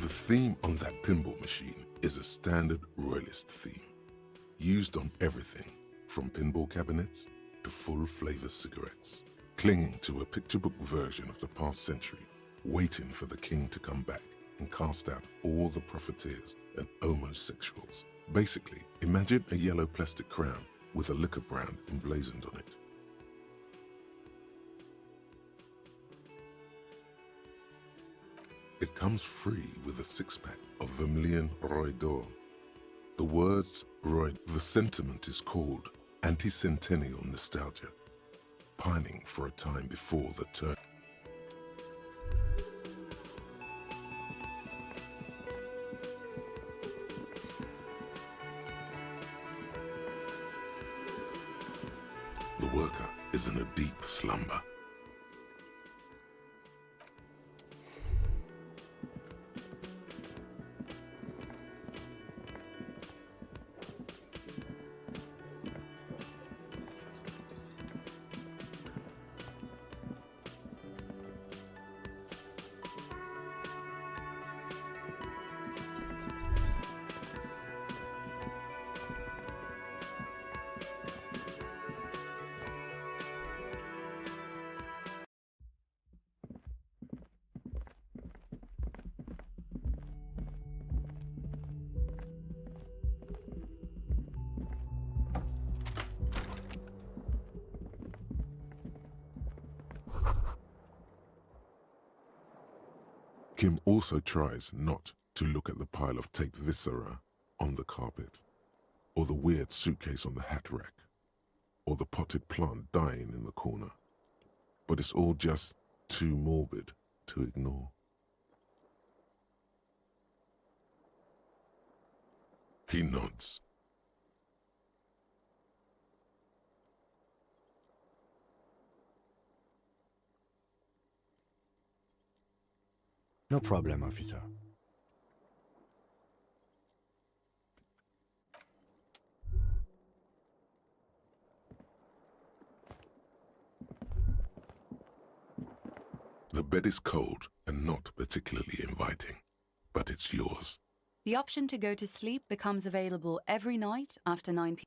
The theme on that pinball machine is a standard royalist theme, used on everything from pinball cabinets to full-flavor cigarettes, clinging to a picture book version of the past century, waiting for the king to come back and cast out all the profiteers and homosexuals. Basically, imagine a yellow plastic crown with a liquor brand emblazoned on it. It comes free with a six-pack of Vermilion Roy d'Or. The words Roy, the sentiment is called anti-centennial nostalgia, pining for a time before the turn. The worker is in a deep slumber. Kim also tries not to look at the pile of taped viscera on the carpet, or the weird suitcase on the hat rack, or the potted plant dying in the corner. But it's all just too morbid to ignore. He nods. No problem, officer. The bed is cold and not particularly inviting, but it's yours. The option to go to sleep becomes available every night after 9 p.m.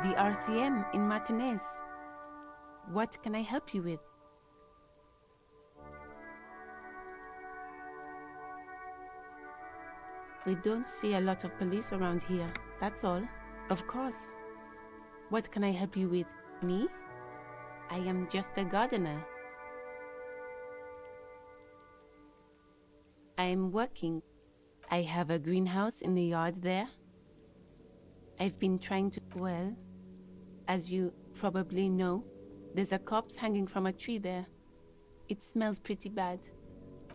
The RCM in Martinez. What can I help you with? We don't see a lot of police around here, that's all. Of course. What can I help you with? Me? I am just a gardener. I am working. I have a greenhouse in the yard there. I've been trying to... Well, as you probably know, there's a corpse hanging from a tree there. It smells pretty bad.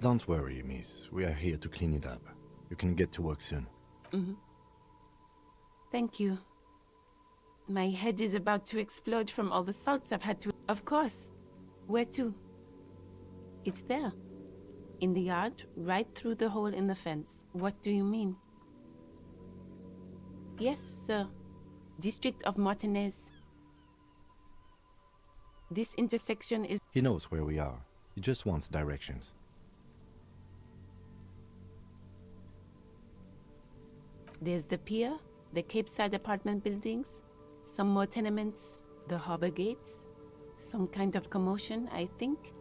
Don't worry, miss. We are here to clean it up. You can get to work soon. Thank you. My head is about to explode from all the salts I've had to... Of course. Where to? It's there. In the yard, right through the hole in the fence. What do you mean? Yes, sir. District of Martinez. This intersection is... He knows where we are. He just wants directions. There's the pier, the Cape Side apartment buildings, some more tenements, the harbor gates, some kind of commotion, I think.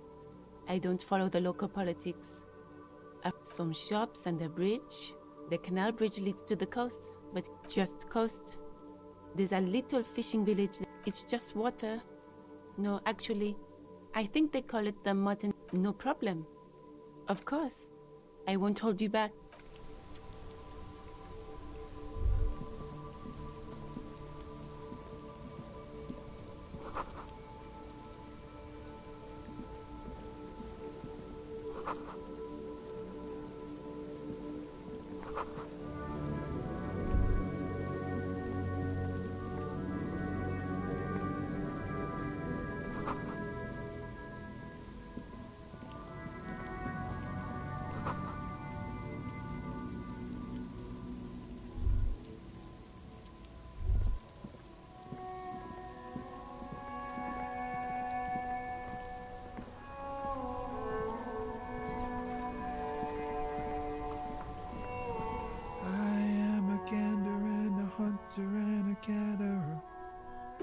I don't follow the local politics. Up some shops and a bridge. The canal bridge leads to the coast, but just coast. There's a little fishing village. It's just water. No, actually, I think they call it the Martin. No problem. Of course. I won't hold you back.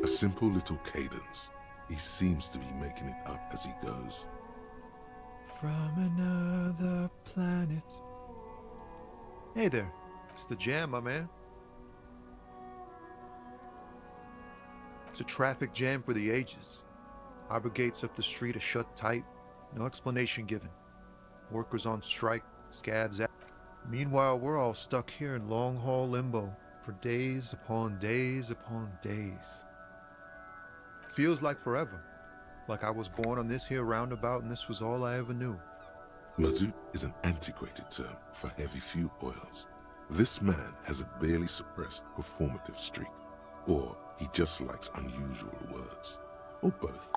A simple little cadence. He seems to be making it up as he goes. From another planet. Hey there. It's the jam, my man. It's a traffic jam for the ages. Harbor gates up the street are shut tight. No explanation given. Workers on strike. Scabs out. Meanwhile, we're all stuck here in long-haul limbo for days upon days upon days. Feels like forever. Like I was born on this here roundabout and this was all I ever knew. Mazout is an antiquated term for heavy fuel oils. This man has a barely suppressed performative streak. Or he just likes unusual words. Or both.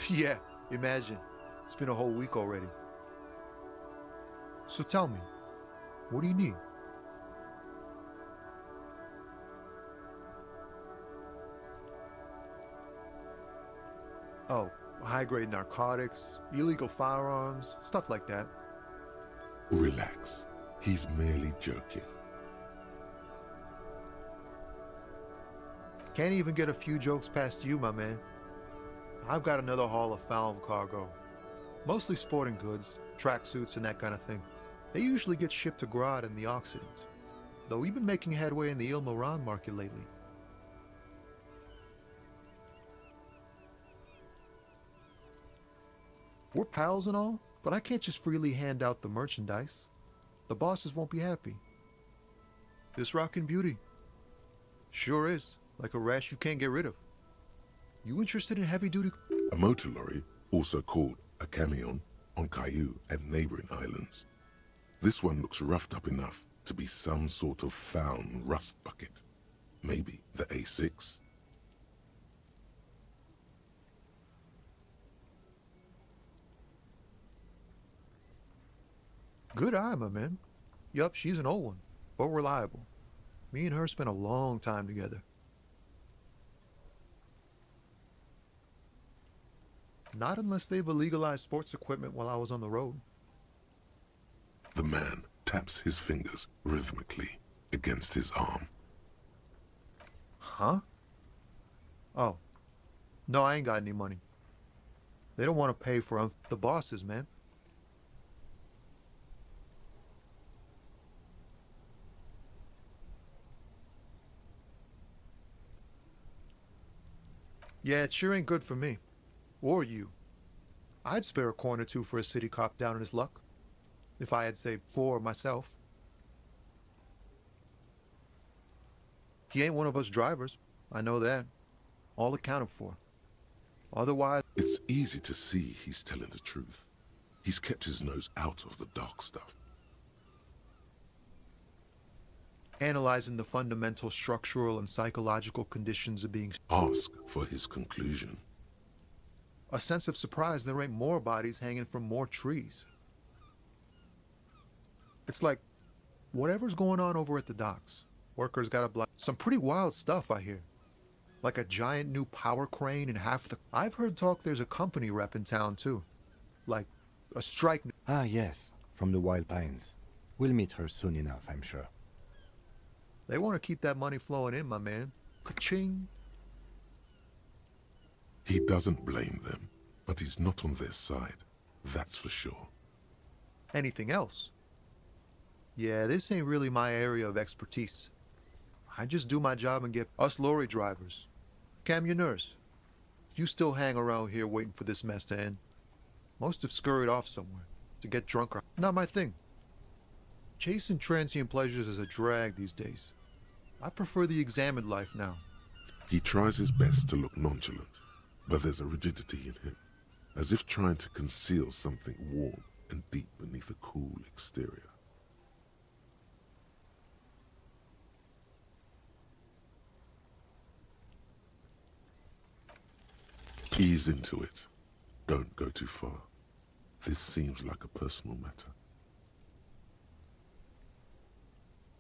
Yeah, imagine. It's been a whole week already. So tell me, what do you need? Oh, high-grade narcotics, illegal firearms, stuff like that. Relax. He's merely joking. Can't even get a few jokes past you, my man. I've got another haul of foul cargo. Mostly sporting goods, tracksuits and that kind of thing. They usually get shipped to Grad in the Occident. Though we've been making headway in the Il-Moran market lately. We're pals and all, but I can't just freely hand out the merchandise. The bosses won't be happy. This rockin' beauty. Sure is, like a rash you can't get rid of. You interested in heavy-duty? A motor lorry, also called a camion, on Caillou and neighboring islands. This one looks roughed up enough to be some sort of found rust bucket. Maybe the A6? Good eye, my man. Yup, she's an old one, but reliable. Me and her spent a long time together. Not unless they've illegalized sports equipment while I was on the road. The man taps his fingers rhythmically against his arm. Huh? Oh. No, I ain't got any money. They don't want to pay for the bosses, man. Yeah, it sure ain't good for me. Or you. I'd spare a coin or two for a city cop down in his luck. If I had, say, 4 myself. He ain't one of us drivers. I know that. All accounted for. Otherwise... It's easy to see he's telling the truth. He's kept his nose out of the dark stuff. Analyzing the fundamental structural and psychological conditions of being... Ask for his conclusion. A sense of surprise there ain't more bodies hanging from more trees. It's like, whatever's going on over at the docks, workers got a block. Some pretty wild stuff I hear. Like a giant new power crane and half the... I've heard talk there's a company rep in town too. Like, a strike... Ah, yes, from the Wild Pines. We'll meet her soon enough, I'm sure. They want to keep that money flowing in, my man. Ka-ching. He doesn't blame them, but he's not on their side. That's for sure. Anything else? Yeah, this ain't really my area of expertise. I just do my job and get us lorry drivers. Cam, your nurse. You still hang around here waiting for this mess to end. Most have scurried off somewhere to get drunker. Not my thing. Chasing transient pleasures is a drag these days. I prefer the examined life now. He tries his best to look nonchalant, but there's a rigidity in him, as if trying to conceal something warm and deep beneath a cool exterior. Ease into it. Don't go too far. This seems like a personal matter.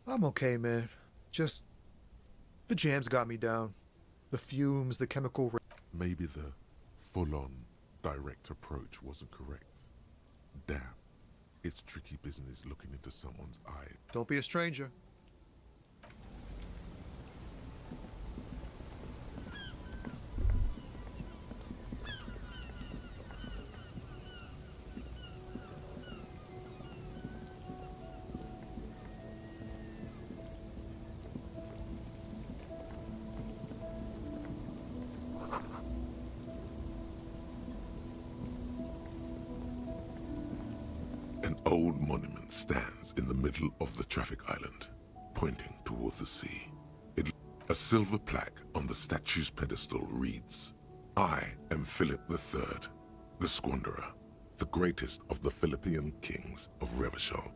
I'm okay, man. Just... the jams got me down. The fumes, the chemical... Maybe the full-on, direct approach wasn't correct. Damn. It's tricky business looking into someone's eye. Don't be a stranger. An old monument stands in the middle of the traffic island, pointing toward the sea. A silver plaque on the statue's pedestal reads, "I am Philip III, the Squanderer, the greatest of the Philippian kings of Revachol,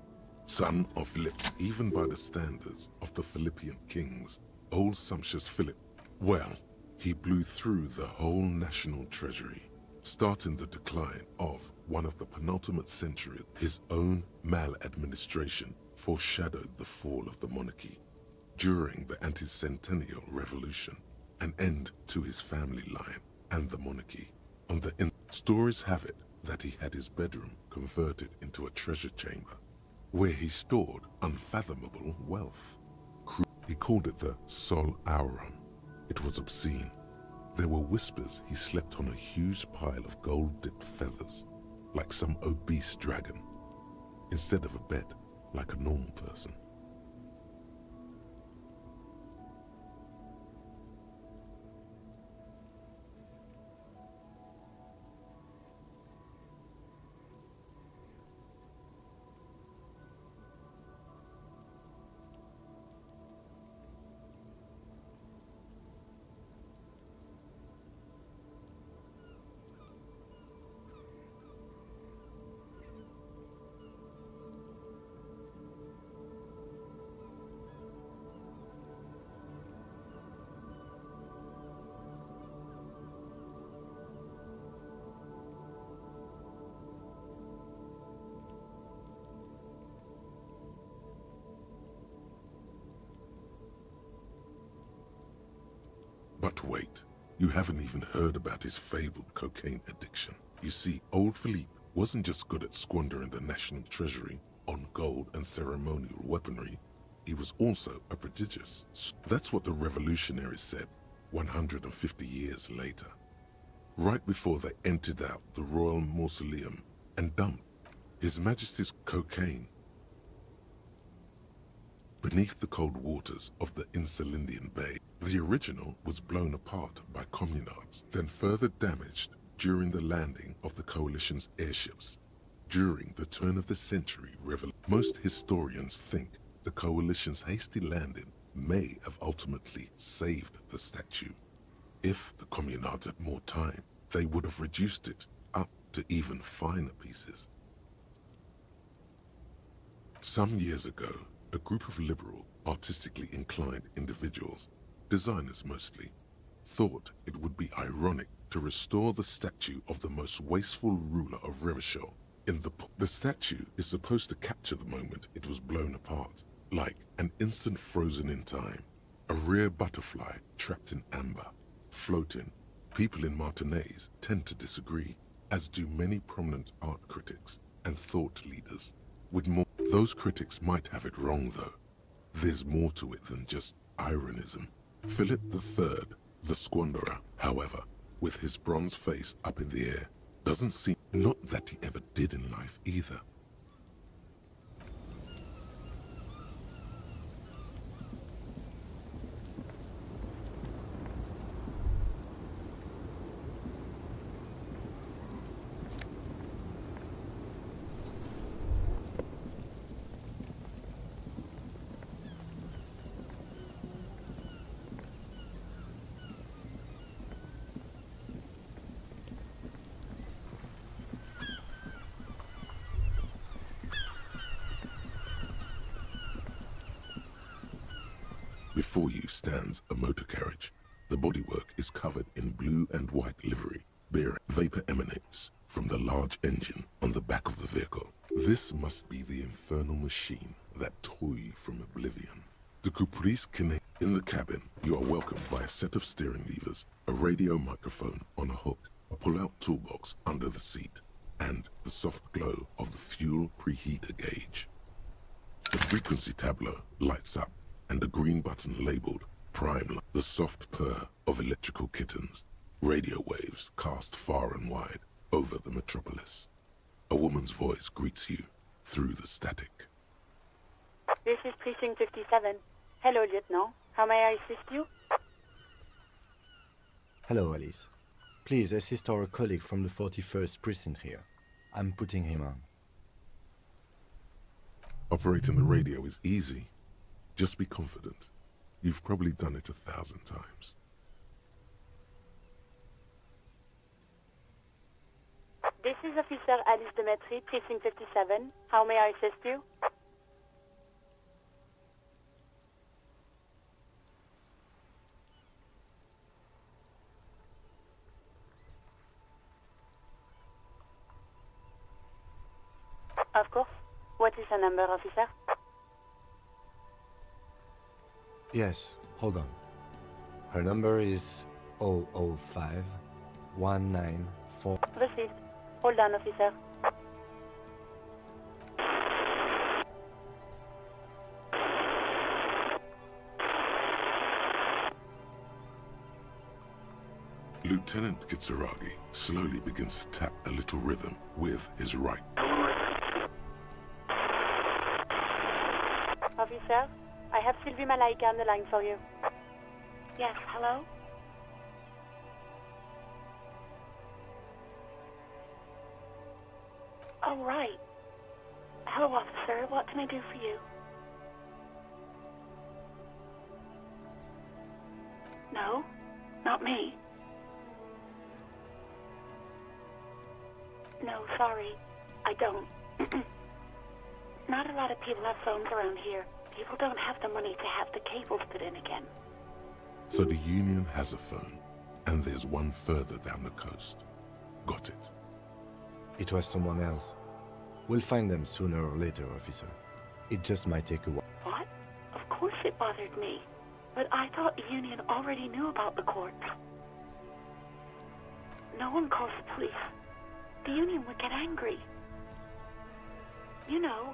son of Philip." Even by the standards of the Philippian kings, old sumptuous Philip, well, he blew through the whole national treasury, starting the decline of one of the penultimate centuries. His own maladministration foreshadowed the fall of the monarchy. During the anti-centennial revolution, an end to his family line and the monarchy. Stories have it that he had his bedroom converted into a treasure chamber, where he stored unfathomable wealth. He called it the Sol Auron. It was obscene. There were whispers he slept on a huge pile of gold-dipped feathers, like some obese dragon, instead of a bed, like a normal person. But wait, you haven't even heard about his fabled cocaine addiction. You see, old Philippe wasn't just good at squandering the national treasury on gold and ceremonial weaponry, he was also a prodigious. That's what the revolutionaries said 150 years later, right before they emptied out the royal mausoleum and dumped His Majesty's cocaine beneath the cold waters of the Insulindian Bay. The original was blown apart by communards, then further damaged during the landing of the coalition's airships. During the turn of the century revolution, most historians think the coalition's hasty landing may have ultimately saved the statue. If the communards had more time, they would have reduced it up to even finer pieces. Some years ago, a group of liberal, artistically inclined individuals, designers mostly, thought it would be ironic to restore the statue of the most wasteful ruler of Revachol. The statue is supposed to capture the moment it was blown apart, like an instant frozen in time, a rare butterfly trapped in amber, floating. People in Martinaise tend to disagree, as do many prominent art critics and thought leaders. Those critics might have it wrong, though. There's more to it than just ironism. Philip III, the squanderer, however, with his bronze face up in the air, doesn't seem, not that he ever did in life either. Before you stands a motor carriage. The bodywork is covered in blue and white livery. Vapor emanates from the large engine on the back of the vehicle. This must be the infernal machine that tore you from oblivion. The Caprice Connect. In the cabin, you are welcomed by a set of steering levers, a radio microphone on a hook, a pull-out toolbox under the seat, and the soft glow of the fuel preheater gauge. The frequency tableau lights up, and a green button labeled Prime. The soft purr of electrical kittens, radio waves cast far and wide over the metropolis. A woman's voice greets you through the static. This is Precinct 57. Hello, Lieutenant. How may I assist you? Hello, Alice. Please assist our colleague from the 41st precinct here. I'm putting him on. Operating the radio is easy. Just be confident. You've probably done it 1,000 times. This is Officer Alice Demetri, Precinct 57. How may I assist you? Of course. What is her number, officer? Yes, hold on. Her number is 005 194. Received. Hold on, officer. Lieutenant Kitsuragi slowly begins to tap a little rhythm with his right. Officer, I have Sylvie Malaika on the line for you. Yes, hello? Oh, right. Hello, officer. What can I do for you? No, not me. No, sorry. I don't. Not a lot of people have phones around here. People don't have the money to have the cables put in again. So the Union has a phone, and there's one further down the coast. Got it. It was someone else. We'll find them sooner or later, officer. It just might take a while. What? Of course it bothered me. But I thought the Union already knew about the courts. No one calls the police. The Union would get angry. You know,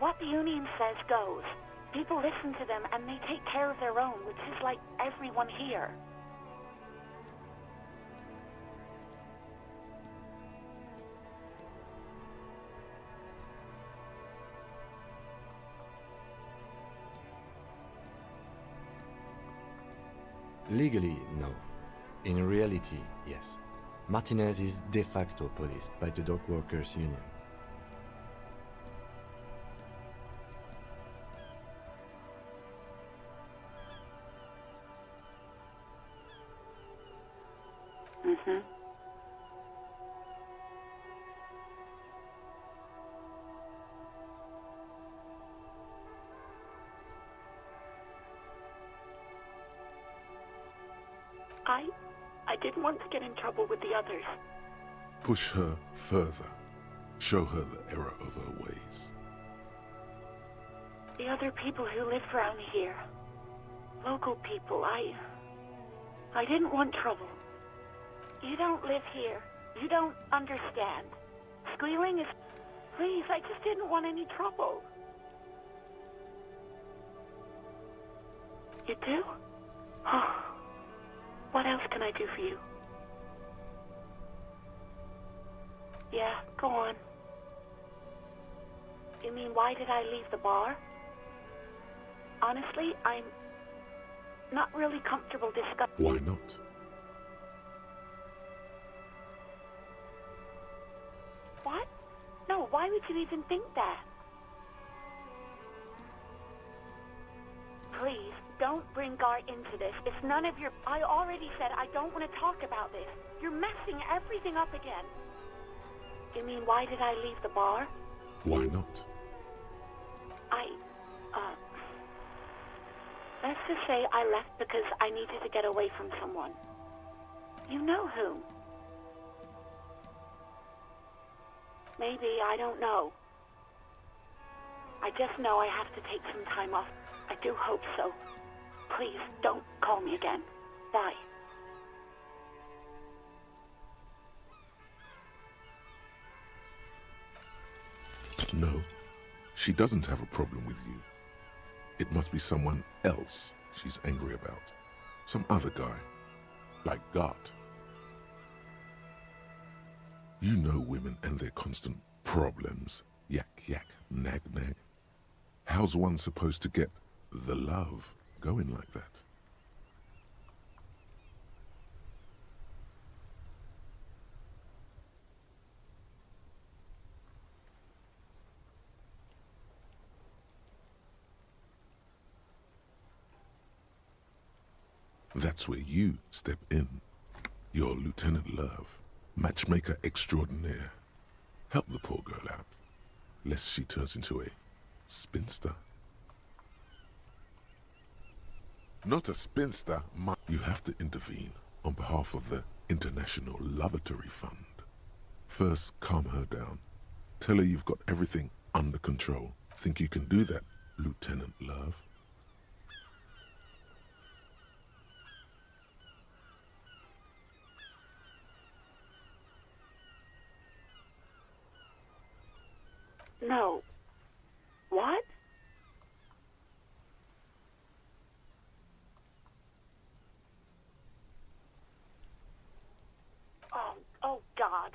what the Union says goes. People listen to them and they take care of their own, which is like everyone here. Legally, no. In reality, yes. Martinez is de facto policed by the Dock Workers Union. Mm-hmm. I didn't want to get in trouble with the others. Push her further. Show her the error of her ways. The other people who live around here. Local people, I didn't want trouble. You don't live here. You don't understand. Squealing is... Please, I just didn't want any trouble. You do? Oh. What else can I do for you? Yeah, go on. You mean, why did I leave the bar? Honestly, I'm not really comfortable discussing... Why not? What? No, why would you even think that? Please, don't bring Gar into this. It's none of your... I already said I don't want to talk about this. You're messing everything up again. You mean, why did I leave the bar? Why not? Let's just say I left because I needed to get away from someone. You know who? Maybe, I don't know. I just know I have to take some time off. I do hope so. Please, don't call me again. Bye. No, she doesn't have a problem with you. It must be someone else she's angry about. Some other guy, like Gart. You know women and their constant problems. Yak, yak, nag, nag. How's one supposed to get the love going like that? That's where you step in. You're Lieutenant Love, matchmaker extraordinaire. Help the poor girl out, lest she turns into a spinster. Not a spinster, you have to intervene on behalf of the International Lavatory Fund. First, calm her down. Tell her you've got everything under control. Think you can do that, Lieutenant Love? No. What? Oh God.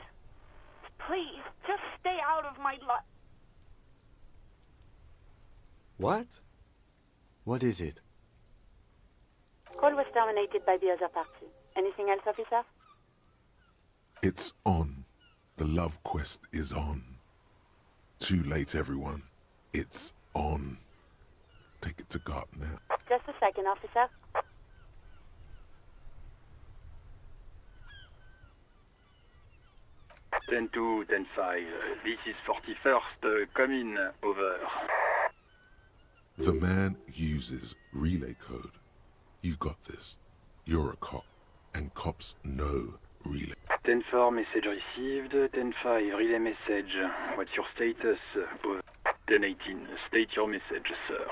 Please, just stay out of my life. What? What is it? Call was terminated by the other party. Anything else, officer? It's on. The love quest is on. Too late, everyone. It's on. Take it to Gart now. Just a second, officer. 10-2, 10-5. This is 41st, come in, over. The man uses relay code. You've got this. You're a cop, and cops know relay. 10-4, message received. 10-5, relay message. What's your status? 10-18, state your message, sir.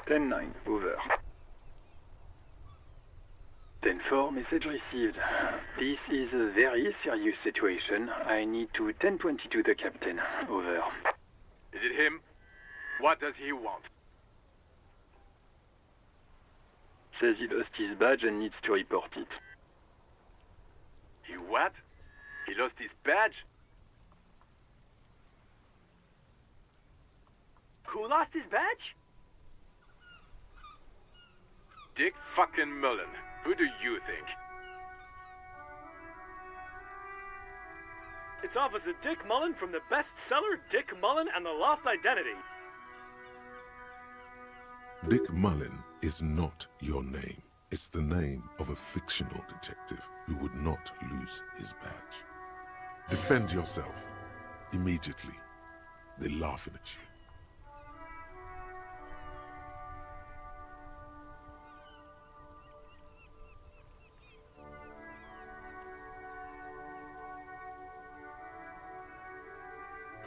10-9, over. 10-4, message received. This is a very serious situation. I need to 10-22 the captain, over. Is it him? What does he want? Says he lost his badge and needs to report it. He what? He lost his badge? Who lost his badge? Dick fucking Mullen. Who do you think? It's Officer Dick Mullen from the bestseller Dick Mullen and the Lost Identity. Dick Mullen is not your name. It's the name of a fictional detective who would not lose his badge. Defend yourself. Immediately. They're laughing at you.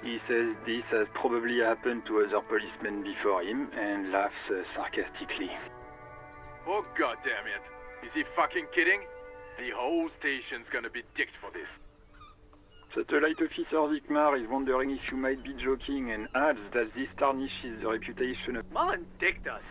He says this has probably happened to other policemen before him and laughs sarcastically. Oh god damn it. Is he fucking kidding? The whole station's gonna be dicked for this. Satellite Officer Vikmar is wondering if you might be joking and adds that this tarnishes the reputation of... Mullen dicked us.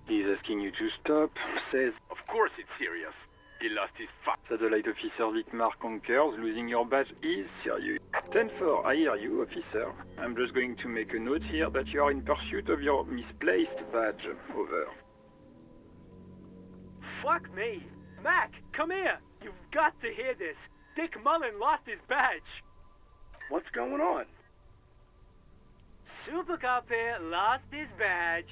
He's asking you to stop, says... Of course it's serious. He lost his fuck. Satellite Officer Vikmar concurs, losing your badge is serious. 10-4, I hear you, officer. I'm just going to make a note here that you are in pursuit of your misplaced badge. Over. Fuck me. Mac, come here. You've got to hear this. Dick Mullen lost his badge. What's going on? Super Cop here lost his badge.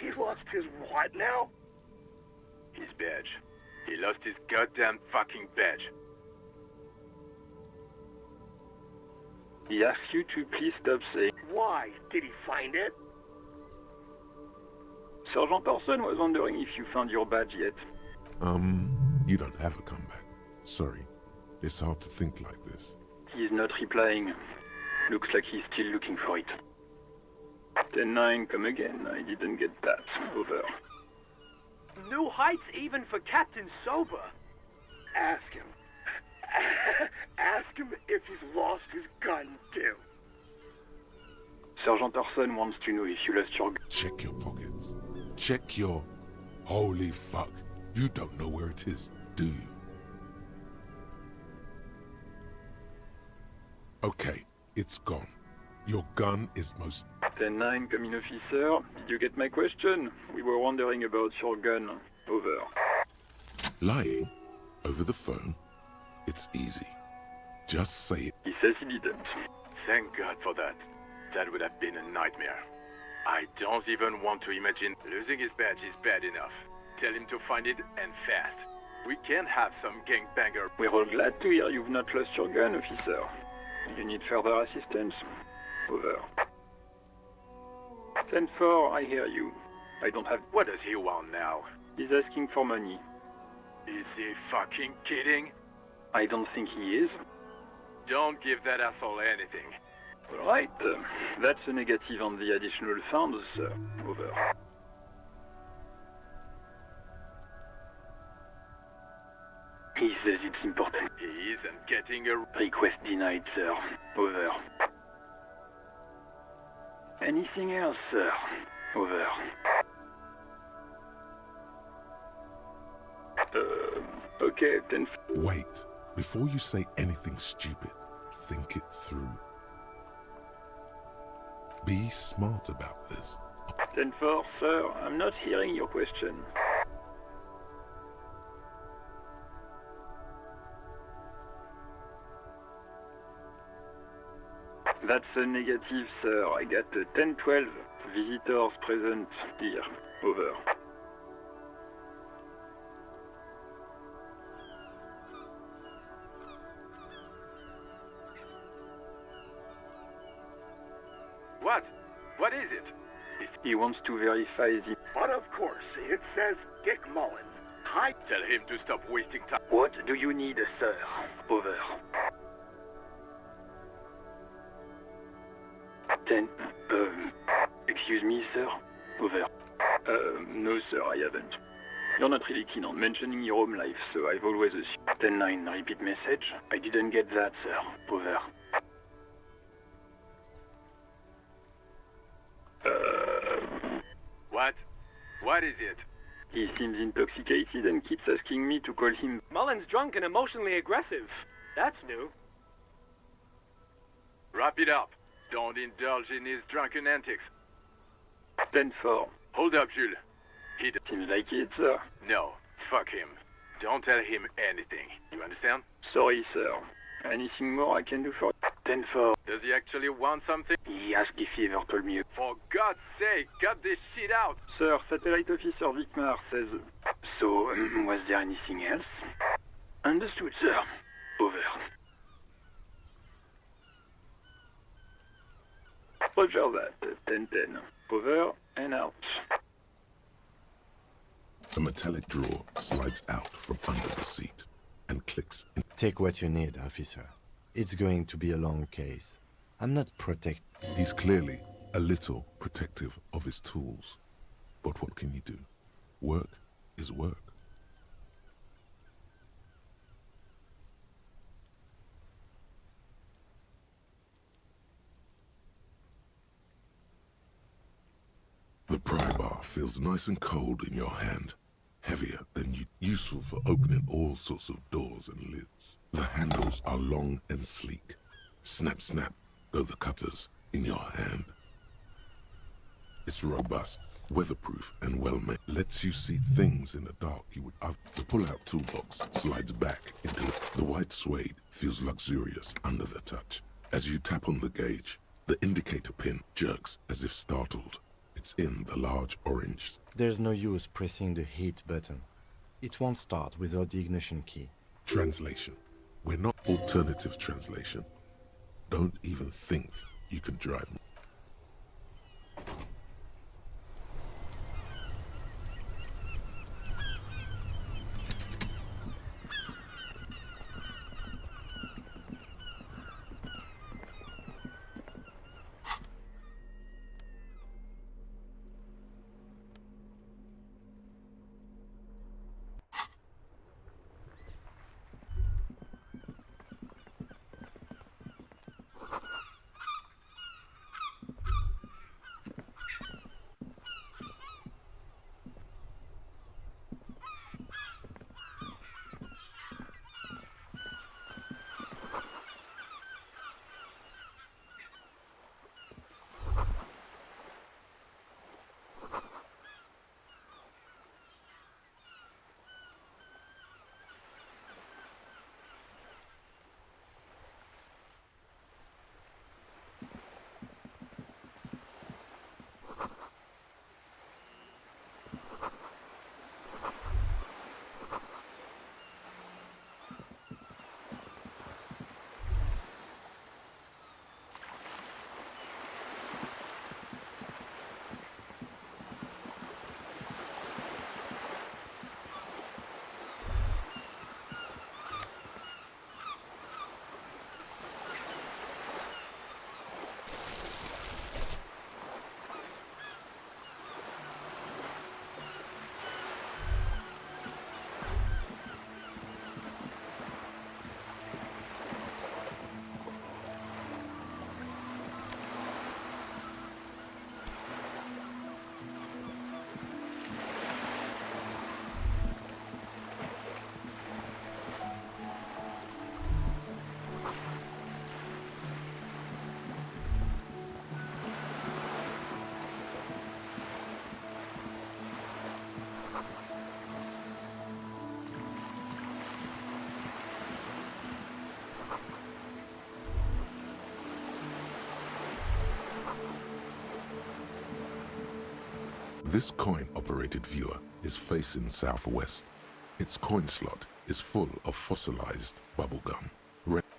He lost his what now? His badge. He lost his goddamn fucking badge. He asks you to please stop saying... Why? Did he find it? Sergeant Orson was wondering if you found your badge yet. You don't have a comeback. Sorry. It's hard to think like this. He's not replying. Looks like he's still looking for it. 10-9, come again. I didn't get that. Over. New heights even for Captain Sober. Ask him. Ask him if he's lost his gun, too. Sergeant Orson wants to know if you lost your gun. Check your pockets. Check your... Holy fuck. You don't know where it is, do you? Okay, it's gone. Your gun is most... 10-9, come in, officer. Did you get my question? We were wondering about your gun. Over. Lying? Over the phone? It's easy. Just say it. He says he didn't. Thank God for that. That would have been a nightmare. I don't even want to imagine losing his badge is bad enough. Tell him to find it and fast. We can't have some gangbanger. We're all glad to hear you've not lost your gun, officer. You need further assistance. Over. 10-4, I hear you. I don't have... What does he want now? He's asking for money. Is he fucking kidding? I don't think he is. Don't give that asshole anything. Alright, that's a negative on the additional funds, sir. Over. He says it's important. He isn't getting a... Request denied, sir. Over. Anything else, sir? Over. Okay, 10... Wait. Before you say anything stupid, think it through. Be smart about this. 10-4, sir. I'm not hearing your question. That's a negative, sir. I got 10-12 visitors present here. Over. What? What is it? He wants to verify the... But of course, it says Dick Mullen. Hi. Tell him to stop wasting time. What do you need, sir? Over. 10. Excuse me, sir. Over. No, sir, I haven't. You're not really keen on mentioning your home life, so I've always assumed. 10-9, repeat message. I didn't get that, sir. Over. What? What is it? He seems intoxicated and keeps asking me to call him. Mullen's drunk and emotionally aggressive. That's new. Wrap it up. Don't indulge in his drunken antics. 10-4. Hold up, Jules. He Seems like it, sir. No, fuck him. Don't tell him anything. You understand? Sorry, sir. Anything more I can do for 10-4. Does he actually want something? He asked if he ever told me. For God's sake, cut this shit out! Sir, Satellite Officer Vicmar says... So, was there anything else? Understood, sir. Over. Roger that. 10-10. Over and out. A metallic drawer slides out from under the seat and clicks in. Take what you need, officer. It's going to be a long case. I'm not He's clearly a little protective of his tools. But what can you do? Work is work. The pry bar feels nice and cold in your hand, heavier than useful for opening all sorts of doors and lids. The handles are long and sleek. Snap, snap go the cutters in your hand. It's robust, weatherproof, and well-made. Lets you see things in the dark you would otherwise. The pull-out toolbox slides back into it. The white suede feels luxurious under the touch. As you tap on the gauge, the indicator pin jerks as if startled. It's in the large orange. There's no use pressing the heat button. It won't start without the ignition key. Translation. We're not alternative translation. Don't even think you can drive. This coin-operated viewer is facing southwest. Its coin slot is full of fossilized bubblegum.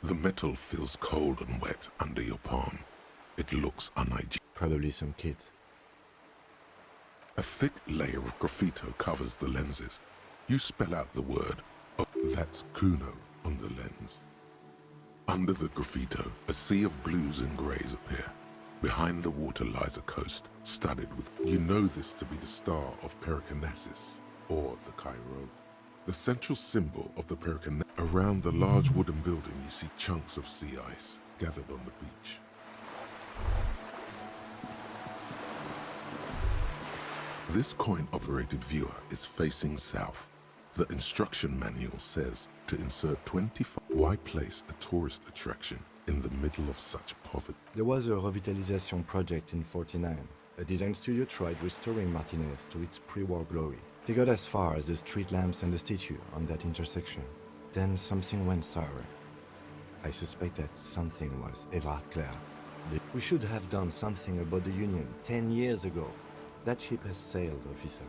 The metal feels cold and wet under your palm. It looks unhygienic. Probably some kids. A thick layer of graffito covers the lenses. You spell out the word. Oh, that's Kuno on the lens. Under the graffito, a sea of blues and greys appear. Behind the water lies a coast, studded with... You know this to be the star of Pericarnassus, or the Cairo. The central symbol of the Pericarnassus. Around the large wooden building you see chunks of sea ice gathered on the beach. This coin-operated viewer is facing south. The instruction manual says to insert 25... Why place a tourist attraction in the middle of such poverty? There was a revitalization project in '49. A design studio tried restoring Martinez to its pre-war glory. They got as far as the street lamps and the statue on that intersection. Then something went sour. I suspect that something was Everard Clare. We should have done something about the Union 10 years ago. That ship has sailed, officer.